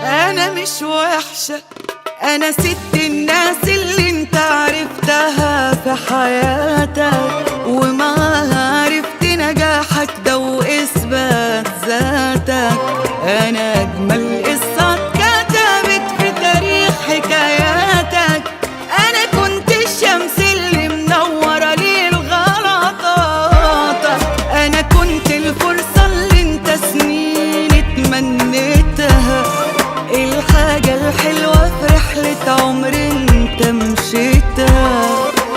أنا مش وحشة، أنا ست الناس اللي انت عرفتها في حياتك، ومعاها عرفت نجاحك ده وإثبات ذاتك. أنا أجمل قصة اتكتبت في تاريخ حكاياتك. أنا كنت الشمس اللي منورة ليل غلطاتك. أنا كنت الفرصة اللي انت سنين اتمنيتها، الحاجة الحلوة في رحلة عمر انت مشيتها.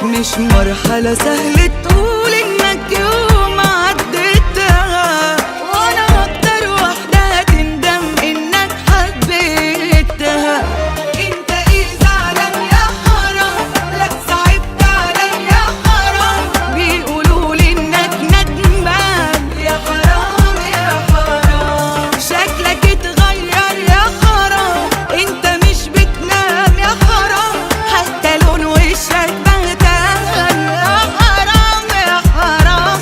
مش مرحلة سهلة تقول انك يوم عديتها، وانا اكتر واحدة هتندم انك حبيتها. انت ايه زعلان يا حرام؟ لا صعبت عليا حرام، بيقولولي انك ندمان يا حرام يا حرام. شكلك اتغير يا حرام، انت مش بتنام يا حرام، حتى لون وشك بهتان يا حرام يا حرام.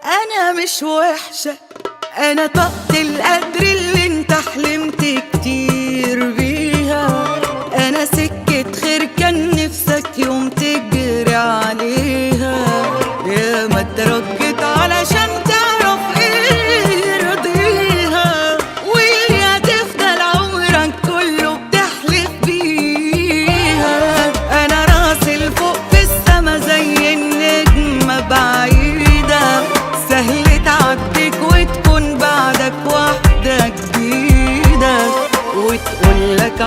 أنا مش وحشة، أنا طاقة القدر اللي انت حلمت كتير بيها. أنا سكة خير كان نفسك يوم تجري عليها. يا ما اترجت علشان تعرف ايه يرضيها، واللي هتفضل عمرك كله بتحلف بيها. أنا راسي لفوق في السما زي النجمة بعيدة، سهل تعديك وتكون بعدك واحدة جديدة، وتقولك